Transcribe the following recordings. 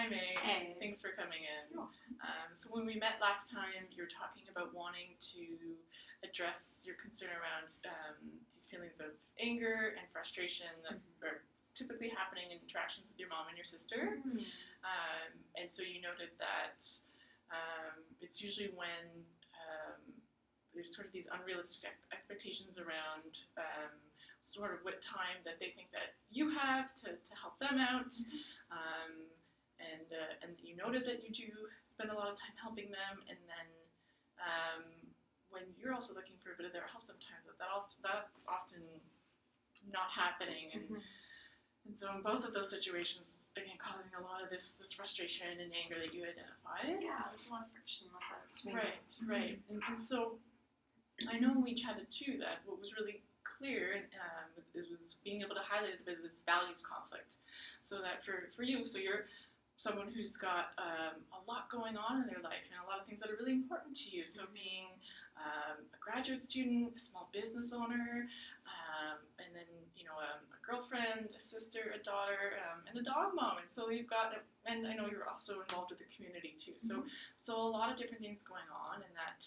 Hi, May. Hey. Thanks for coming in. You're So when we met last time, you were talking about wanting to address your concern around these feelings of anger and frustration that are typically happening in interactions with your mom and your sister. And so you noted that it's usually when there's sort of these unrealistic expectations around sort of what time that they think that you have to help them out. And you noted that you do spend a lot of time helping them, and then when you're also looking for a bit of their help sometimes, that's often not happening, and so in both of those situations, again, causing a lot of this frustration and anger that you identified. Yeah, there's a lot of friction with that between us. Right. And so I know when we chatted too that what was really clear it was being able to highlight a bit of this values conflict, so that for you, so you're someone who's got a lot going on in their life and a lot of things that are really important to you. So being a graduate student, a small business owner, and then a girlfriend, a sister, a daughter, and a dog mom. And so you've got, and I know you're also involved with the community too. So a lot of different things going on, and that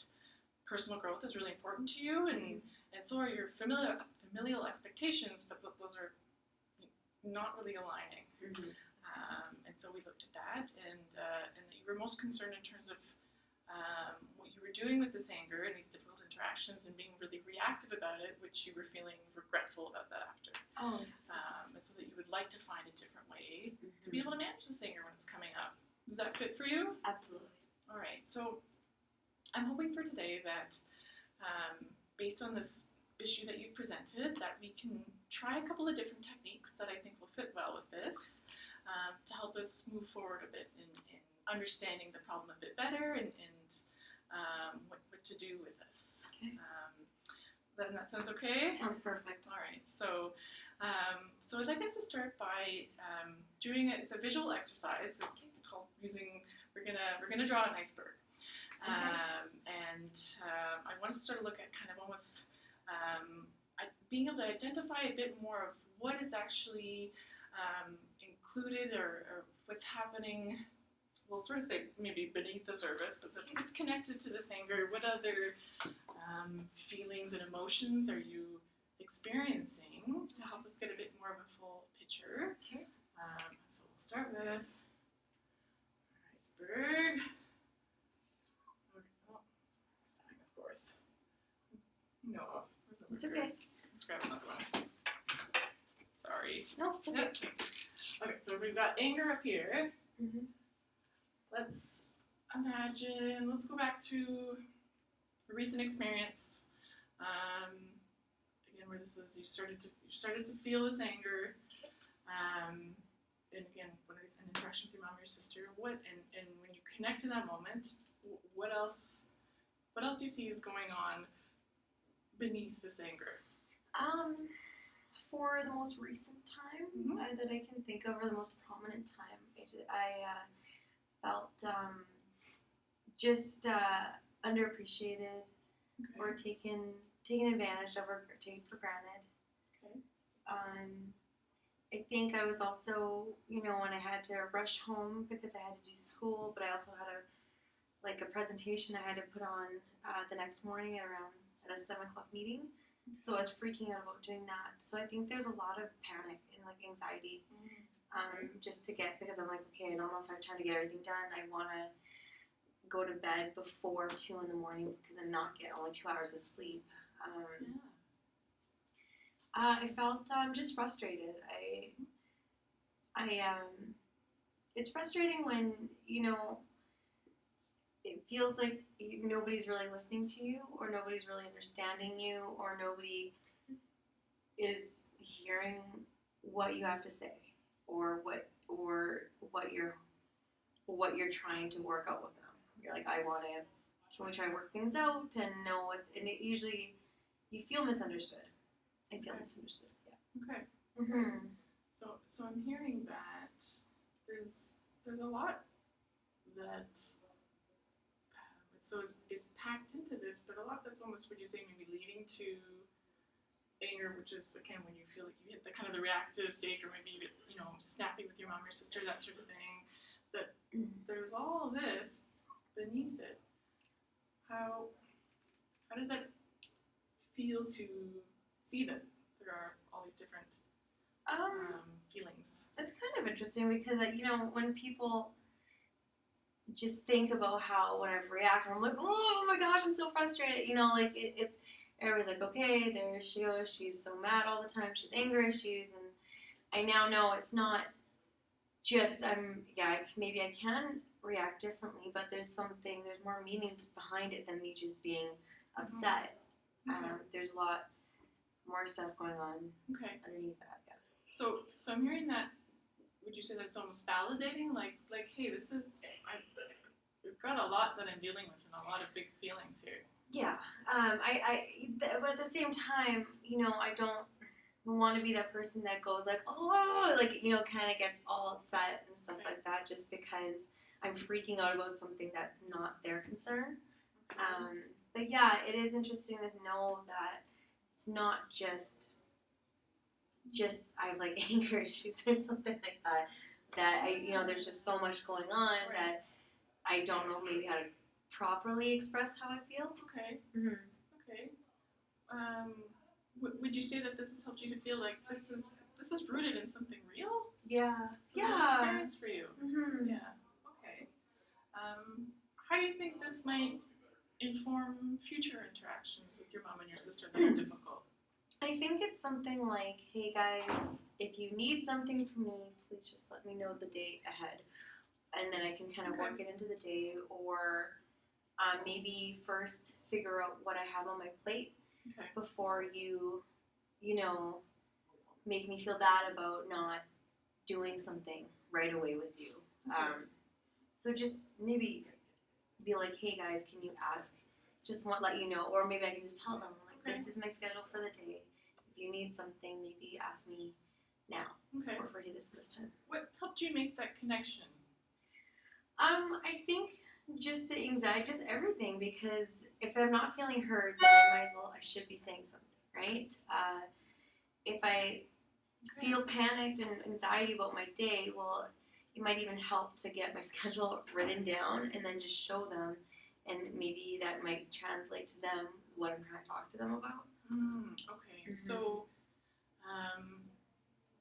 personal growth is really important to you, and so are your familial expectations, but those are not really aligning. And so we looked at that, and that you were most concerned in terms of what you were doing with this anger and these difficult interactions and being really reactive about it, which you were feeling regretful about that after. Oh, yes. And so that you would like to find a different way to be able to manage this anger when it's coming up. Does that fit for you? Absolutely. All right. So I'm hoping for today that based on this issue that you've presented, that we can try a couple of different techniques that I think will fit well with this to help us move forward a bit in understanding the problem a bit better and what to do with this. Okay. Then that sounds okay? Sounds perfect. All right. So I'd like us to start by doing it's a visual exercise. It's called we're gonna draw an iceberg. And I want us to sort of look at kind of almost being able to identify a bit more of what is actually included or what's happening. We'll sort of say maybe beneath the surface, but it's connected to this anger. What other feelings and emotions are you experiencing to help us get a bit more of a full picture? Okay. So we'll start with iceberg. Of course. No. It's okay. Let's grab another one. Sorry. No, it's okay. Okay, so we've got anger up here. Let's go back to a recent experience. Again, where this is, you started to feel this anger. And again, an interaction with your mom or your sister. And when you connect to that moment, what else do you see is going on beneath this anger? For the most recent time that I can think of, or the most prominent time, I felt just underappreciated or taken advantage of or taken for granted. Okay. I think I was also, when I had to rush home because I had to do school, but I also had a presentation I had to put on the next morning at a 7 o'clock meeting. So I was freaking out about doing that. So I think there's a lot of panic and anxiety just to get, because I'm like, okay, I don't know if I have time to get everything done. I want to go to bed before 2 in the morning because I'm not getting only 2 hours of sleep. I felt just frustrated. It's frustrating when, it feels like nobody's really listening to you, or nobody's really understanding you, or nobody is hearing what you have to say, or what you're trying to work out with them. You're like, can we try to work things out? And it usually, you feel misunderstood. I feel misunderstood. Yeah. Okay. So I'm hearing that there's a lot that is packed into this, but a lot that's almost, would you say, maybe leading to anger, which is again when you feel like you hit the kind of the reactive stage, or maybe you get snappy with your mom or sister, that sort of thing. that there's all this beneath it. How does that feel to see that there are all these different feelings? It's kind of interesting because, when people just think about how when I've reacted, I'm like, oh my gosh, I'm so frustrated. It's everybody's like, okay, there she goes. She's so mad all the time. She's anger issues, and I now know it's not just maybe I can react differently, but there's more meaning behind it than me just being upset. Okay. There's a lot more stuff going on underneath that. Yeah. So I'm hearing that. Would you say that's almost validating? Like, hey, we've got a lot that I'm dealing with and a lot of big feelings here. Yeah. But at the same time, I don't want to be that person that goes like, oh, kind of gets all upset and stuff like that just because I'm freaking out about something that's not their concern. Okay. But yeah, it is interesting to know that it's not just I have anger issues or something like that. That there's just so much going on that I don't know maybe how to properly express how I feel. Okay. Mm-hmm. Okay. Would you say that this has helped you to feel like this is rooted in something real? Yeah. It's a real experience for you. Mm-hmm. Yeah. Okay. How do you think this might inform future interactions with your mom and your sister that are difficult? I think it's something like, hey guys, if you need something from me, please just let me know the day ahead. And then I can kind of work it into the day, or maybe first figure out what I have on my plate before you make me feel bad about not doing something right away with you. So just maybe be like, hey guys, can you ask? Just let you know, or maybe I can just tell them this is my schedule for the day. If you need something, maybe ask me now. Okay. Or for this time. What helped you make that connection? I think just the anxiety, just everything, because if I'm not feeling heard, then I should be saying something, right? If I feel panicked and anxiety about my day, well, it might even help to get my schedule written down and then just show them, and maybe that might translate to them what I'm trying to talk to them about. Okay. Mm-hmm.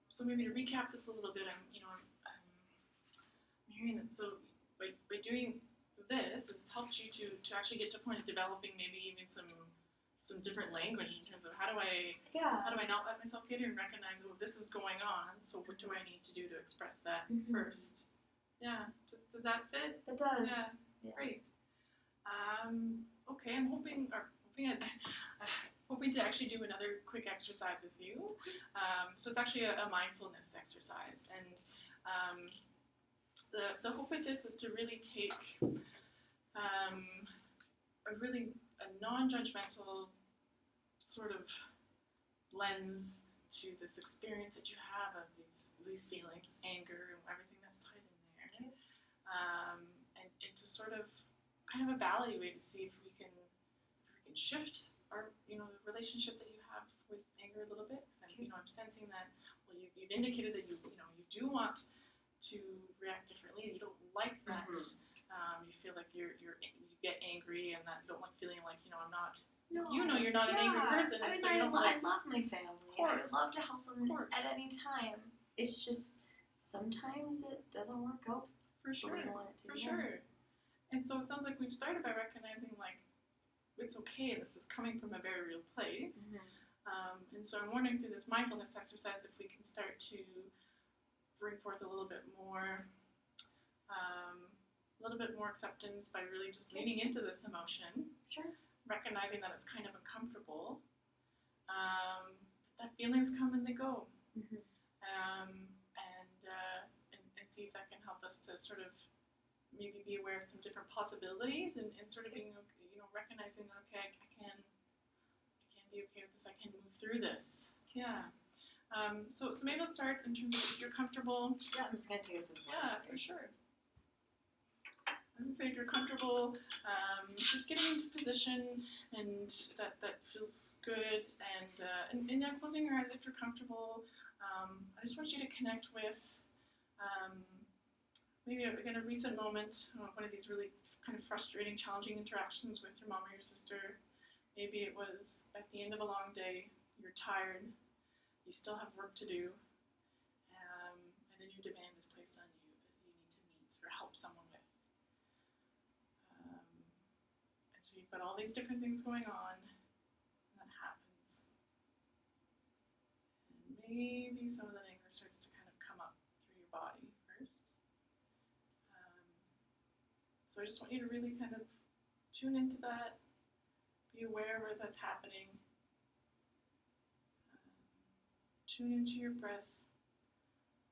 So maybe to recap this a little bit, I'm hearing that. So by doing this, it's helped you to actually get to a point of developing maybe even some different language in terms of how do I not let myself get it and recognize, oh, this is going on. So what do I need to do to express that first? Yeah. Does that fit? It does. Yeah. Great. Okay. I'm hoping to actually do another quick exercise with you. So it's actually a mindfulness exercise, and the hope with this is to really take a non-judgmental sort of lens to this experience that you have of these feelings, anger, and everything that's tied in there, and to sort of kind of evaluate to see if we can shift our the relationship that you have with anger a little bit. Because I'm sensing that you've indicated that you do want to react differently. You don't like that. You feel like you get angry, and that you don't like feeling like I'm not. No, you're not an angry person. I mean, so I love my family. I would love to help them at any time. It's just sometimes it doesn't work out. For sure. For sure. And so it sounds like we've started by recognizing it's okay, and this is coming from a very real place. And so I'm wondering through this mindfulness exercise if we can start to bring forth a little bit more acceptance by really just leaning into this emotion. Sure. Recognizing that it's kind of uncomfortable. That feelings come and they go. And see if that can help us to sort of maybe be aware of some different possibilities and sort of being recognizing that I can be okay with this. I can move through this. Yeah. So maybe I'll start in terms of if you're comfortable. Yeah, I'm just gonna take a sip. Yeah, for sure. I'm gonna say if you're comfortable, just getting into position, and that feels good, and now closing your eyes if you're comfortable. I just want you to connect with maybe again a recent moment, one of these really kind of frustrating, challenging interactions with your mom or your sister. Maybe it was at the end of a long day, you're tired, you still have work to do, and a new demand is placed on you that you need to meet or help someone with. And so you've got all these different things going on, and that happens. And maybe some of the anger starts to kind of come up through your body first. So I just want you to really kind of tune into that, be aware where that's happening. Tune into your breath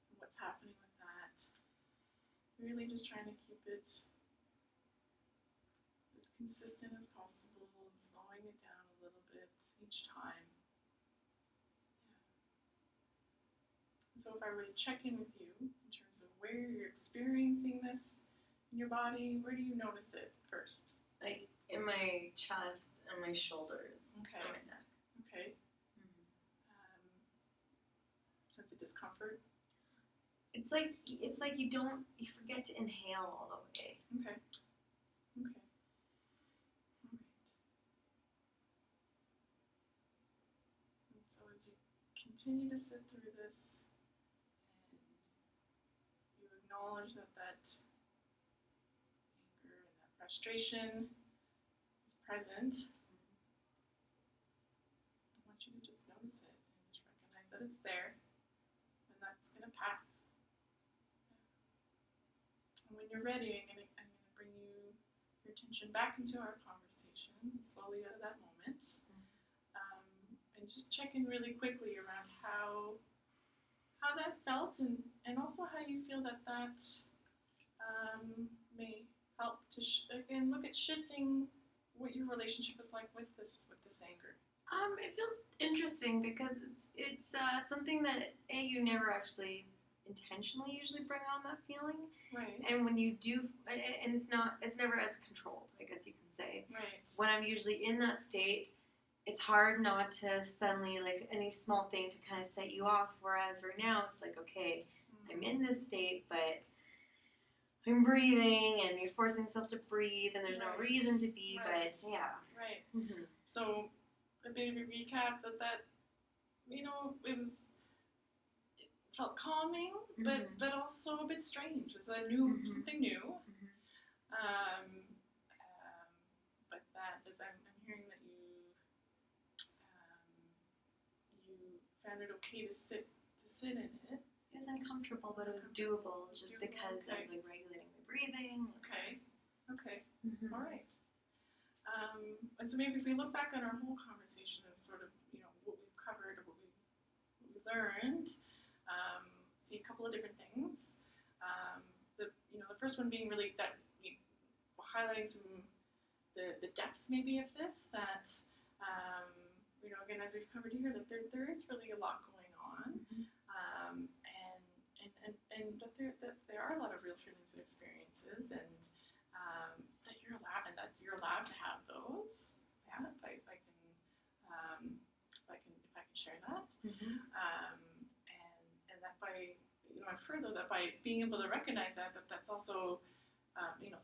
and what's happening with that. Really just trying to keep it as consistent as possible, slowing it down a little bit each time. Yeah. So if I were to check in with you in terms of where you're experiencing this in your body, where do you notice it first? Like in my chest and my shoulders, Okay. and my neck. Okay. Sense of discomfort. It's like you forget to inhale all the way. Okay. All right. And so as you continue to sit through this, and you acknowledge that anger and that frustration is present, I want you to just notice it and just recognize that it's there. And that's going to pass. And when you're ready, I'm going to bring your attention back into our conversation, slowly out of that moment, and just check in really quickly around how that felt, and also how you feel that may help to again look at shifting what your relationship is like with this anger. It feels interesting because it's something that you never actually intentionally usually bring on that feeling, Right. and when you do, and it's never as controlled, I guess you can say. Right. When I'm usually in that state, it's hard not to suddenly, like, any small thing to kind of set you off. Whereas right now, it's like, okay, I'm in this state, but I'm breathing, and you're forcing yourself to breathe, and there's no reason to be, Right. but yeah. Right. Mm-hmm. So a bit of a recap that it felt calming, but also a bit strange. It's a new something new. Mm-hmm. But that is, I'm hearing that you found it okay to sit in it. It was uncomfortable, but it was doable just because I was like regulating my breathing. Okay. Mm-hmm. All right. And so maybe if we look back on our whole conversation and sort of what we've covered or what we learned, see a couple of different things. The first one being really that highlighting some the depth maybe of this, that again, as we've covered here, that there is really a lot going on, and that there are a lot of real feelings and experiences, and that you're allowed to have those. Yeah, if I can share that, and that by further that by being able to recognize that's also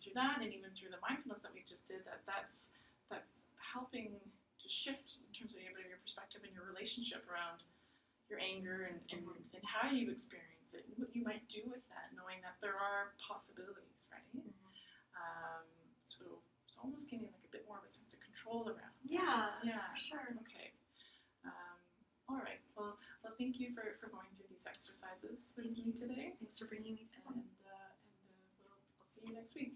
through that, and even through the mindfulness that we just did, that's helping to shift in terms of your perspective and your relationship around your anger and how you experience it and what you might do with that, knowing that there are possibilities, right? So almost getting like a bit more of a sense of control around that. Yeah, Yeah, for sure. Okay. All right. Well, thank you for going through these exercises with me today. Thanks for bringing me through. And we'll see you next week.